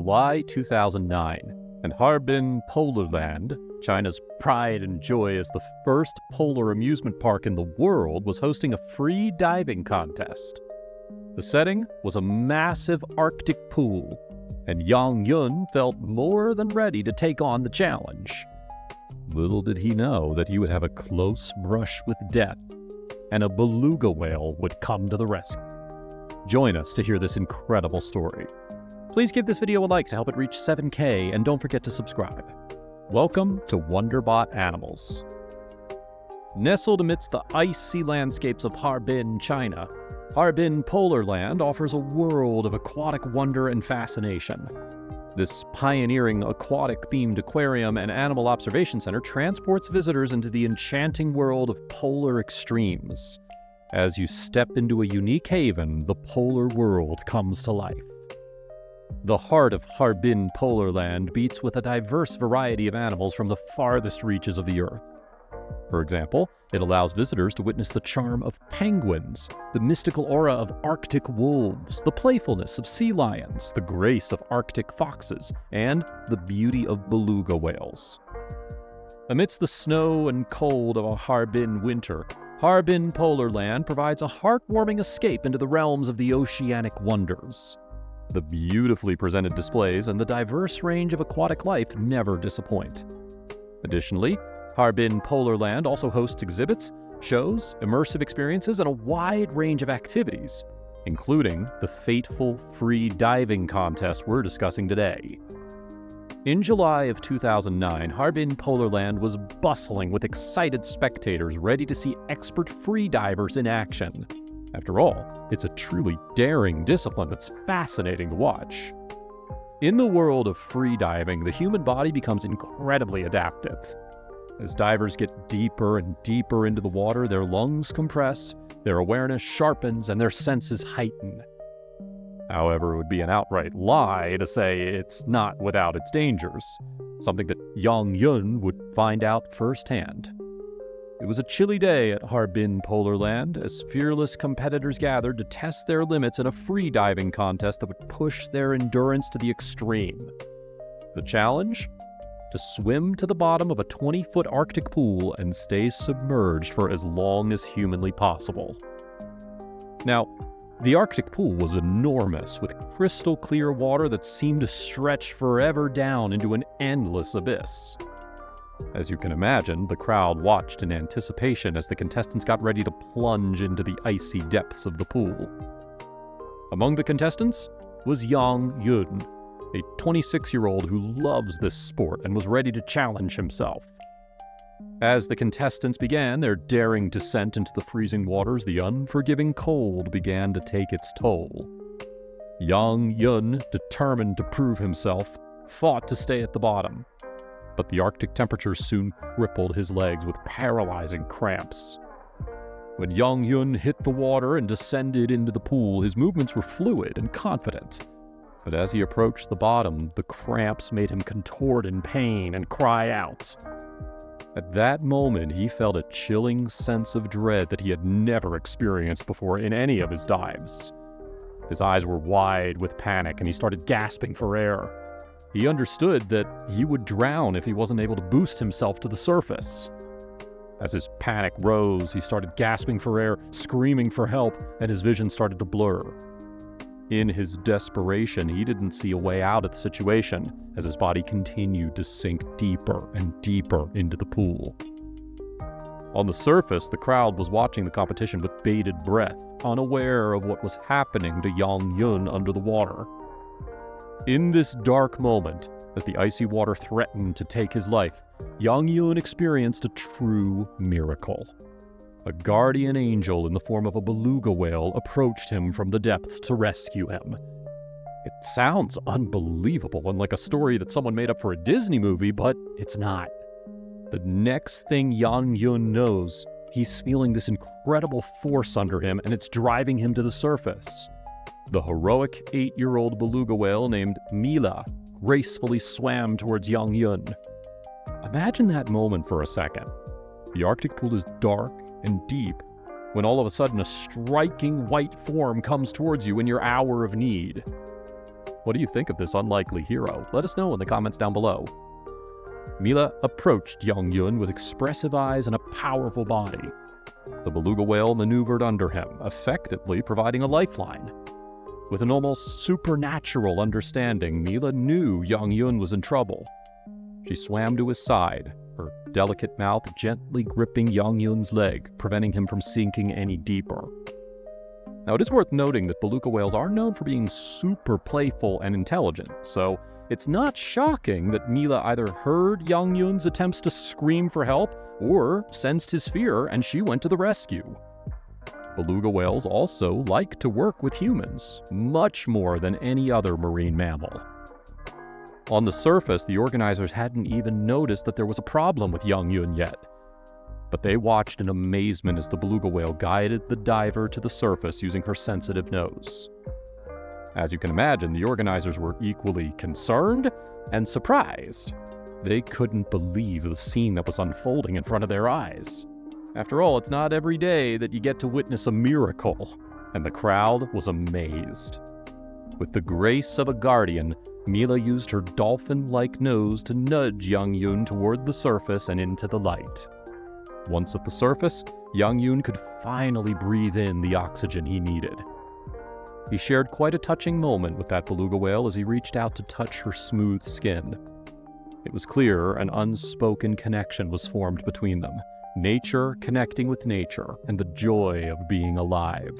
July 2009, and Harbin Polar Land, China's pride and joy as the first polar amusement park in the world, was hosting a free diving contest. The setting was a massive Arctic pool, and Yang Yun felt more than ready to take on the challenge. Little did he know that he would have a close brush with death, and a beluga whale would come to the rescue. Join us to hear this incredible story. Please give this video a like to help it reach 7K, and don't forget to subscribe. Welcome to Wonderbot Animals. Nestled amidst the icy landscapes of Harbin, China, Harbin Polar Land offers a world of aquatic wonder and fascination. This pioneering aquatic-themed aquarium and animal observation center transports visitors into the enchanting world of polar extremes. As you step into a unique haven, the polar world comes to life. The heart of Harbin Polar Land beats with a diverse variety of animals from the farthest reaches of the Earth. For example, it allows visitors to witness the charm of penguins, the mystical aura of Arctic wolves, the playfulness of sea lions, the grace of Arctic foxes, and the beauty of beluga whales. Amidst the snow and cold of a Harbin winter, Harbin Polar Land provides a heartwarming escape into the realms of the oceanic wonders. The beautifully presented displays and the diverse range of aquatic life never disappoint. Additionally, Harbin Polar Land also hosts exhibits, shows, immersive experiences, and a wide range of activities, including the fateful free diving contest we're discussing today. In July of 2009, Harbin Polar Land was bustling with excited spectators ready to see expert free divers in action. After all, it's a truly daring discipline that's fascinating to watch. In the world of free diving, the human body becomes incredibly adaptive. As divers get deeper and deeper into the water, their lungs compress, their awareness sharpens, and their senses heighten. However, it would be an outright lie to say it's not without its dangers, something that Yang Yun would find out firsthand. It was a chilly day at Harbin Polar Land as fearless competitors gathered to test their limits in a free diving contest that would push their endurance to the extreme. The challenge? To swim to the bottom of a 20-foot Arctic pool and stay submerged for as long as humanly possible. Now, the Arctic pool was enormous, with crystal clear water that seemed to stretch forever down into an endless abyss. As you can imagine, the crowd watched in anticipation as the contestants got ready to plunge into the icy depths of the pool. Among the contestants was Yang Yun, a 26-year-old who loves this sport and was ready to challenge himself. As the contestants began their daring descent into the freezing waters, the unforgiving cold began to take its toll. Yang Yun, determined to prove himself, fought to stay at the bottom. But the Arctic temperatures soon crippled his legs with paralyzing cramps. When Yang Yun hit the water and descended into the pool, his movements were fluid and confident. But as he approached the bottom, the cramps made him contort in pain and cry out. At that moment, he felt a chilling sense of dread that he had never experienced before in any of his dives. His eyes were wide with panic, and he started gasping for air. He understood that he would drown if he wasn't able to boost himself to the surface. As his panic rose, he started gasping for air, screaming for help, and his vision started to blur. In his desperation, he didn't see a way out of the situation as his body continued to sink deeper and deeper into the pool. On the surface, the crowd was watching the competition with bated breath, unaware of what was happening to Yang Yun under the water. In this dark moment, as the icy water threatened to take his life, Yang Yun experienced a true miracle. A guardian angel in the form of a beluga whale approached him from the depths to rescue him. It sounds unbelievable and like a story that someone made up for a Disney movie, but it's not. The next thing Yang Yun knows, he's feeling this incredible force under him, and it's driving him to the surface. The heroic 8-year-old beluga whale named Mila gracefully swam towards Yang Yun. Imagine that moment for a second. The Arctic pool is dark and deep, when all of a sudden a striking white form comes towards you in your hour of need. What do you think of this unlikely hero? Let us know in the comments down below. Mila approached Young Yun with expressive eyes and a powerful body. The beluga whale maneuvered under him, effectively providing a lifeline. With an almost supernatural understanding, Mila knew Young Yun was in trouble. She swam to his side, her delicate mouth gently gripping Young Yun's leg, preventing him from sinking any deeper. Now, it is worth noting that beluga whales are known for being super playful and intelligent, so it's not shocking that Mila either heard Young Yun's attempts to scream for help or sensed his fear and she went to the rescue. Beluga whales also like to work with humans, much more than any other marine mammal. On the surface, the organizers hadn't even noticed that there was a problem with Young Yun yet. But they watched in amazement as the beluga whale guided the diver to the surface using her sensitive nose. As you can imagine, the organizers were equally concerned and surprised. They couldn't believe the scene that was unfolding in front of their eyes. After all, it's not every day that you get to witness a miracle, and the crowd was amazed. With the grace of a guardian, Mila used her dolphin-like nose to nudge Young Yun toward the surface and into the light. Once at the surface, Young Yun could finally breathe in the oxygen he needed. He shared quite a touching moment with that beluga whale as he reached out to touch her smooth skin. It was clear an unspoken connection was formed between them, nature connecting with nature and the joy of being alive.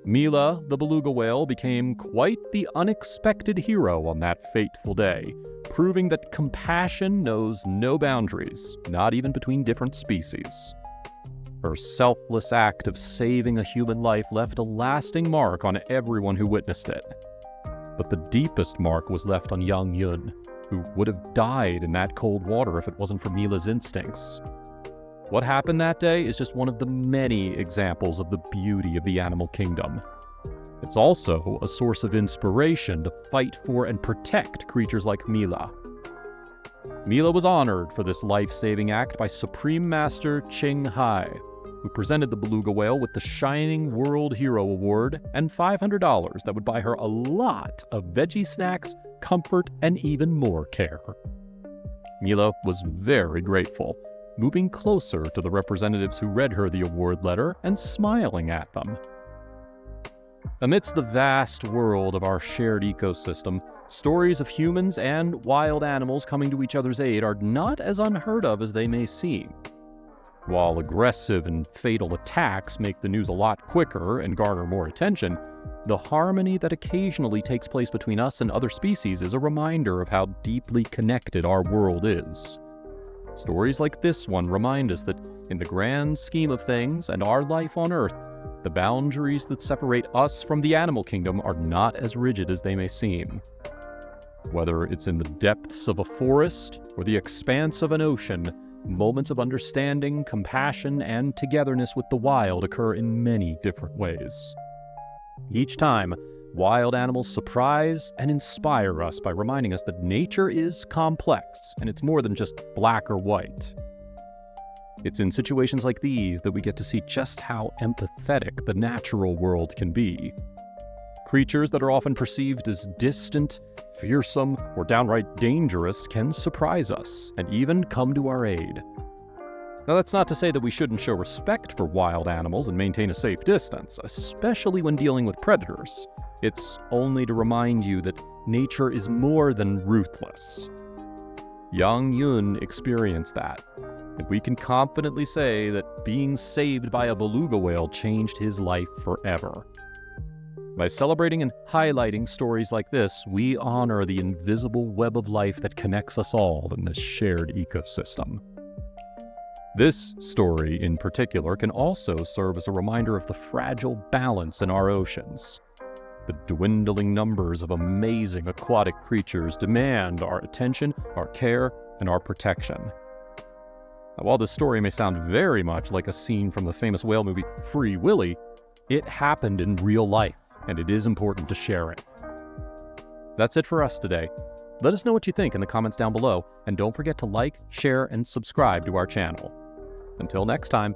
Mila, the beluga whale, became quite the unexpected hero on that fateful day, proving that compassion knows no boundaries, not even between different species. Her selfless act of saving a human life left a lasting mark on everyone who witnessed it. But the deepest mark was left on Young Yun, who would have died in that cold water if it wasn't for Mila's instincts. What happened that day is just one of the many examples of the beauty of the animal kingdom. It's also a source of inspiration to fight for and protect creatures like Mila. Mila was honored for this life-saving act by Supreme Master Ching Hai, who presented the beluga whale with the Shining World Hero Award and $500 that would buy her a lot of veggie snacks, comfort, and even more care. Mila was very grateful, moving closer to the representatives who read her the award letter and smiling at them. Amidst the vast world of our shared ecosystem, stories of humans and wild animals coming to each other's aid are not as unheard of as they may seem. While aggressive and fatal attacks make the news a lot quicker and garner more attention, the harmony that occasionally takes place between us and other species is a reminder of how deeply connected our world is. Stories like this one remind us that, in the grand scheme of things and our life on Earth, the boundaries that separate us from the animal kingdom are not as rigid as they may seem. Whether it's in the depths of a forest or the expanse of an ocean, moments of understanding, compassion, and togetherness with the wild occur in many different ways. Each time, wild animals surprise and inspire us by reminding us that nature is complex, and it's more than just black or white. It's in situations like these that we get to see just how empathetic the natural world can be. Creatures that are often perceived as distant, fearsome, or downright dangerous can surprise us and even come to our aid. Now, that's not to say that we shouldn't show respect for wild animals and maintain a safe distance, especially when dealing with predators. It's only to remind you that nature is more than ruthless. Young Yun experienced that, and we can confidently say that being saved by a beluga whale changed his life forever. By celebrating and highlighting stories like this, we honor the invisible web of life that connects us all in this shared ecosystem. This story in particular can also serve as a reminder of the fragile balance in our oceans. The dwindling numbers of amazing aquatic creatures demand our attention, our care, and our protection. Now, while this story may sound very much like a scene from the famous whale movie Free Willy, it happened in real life, and it is important to share it. That's it for us today. Let us know what you think in the comments down below, and don't forget to like, share, and subscribe to our channel. Until next time.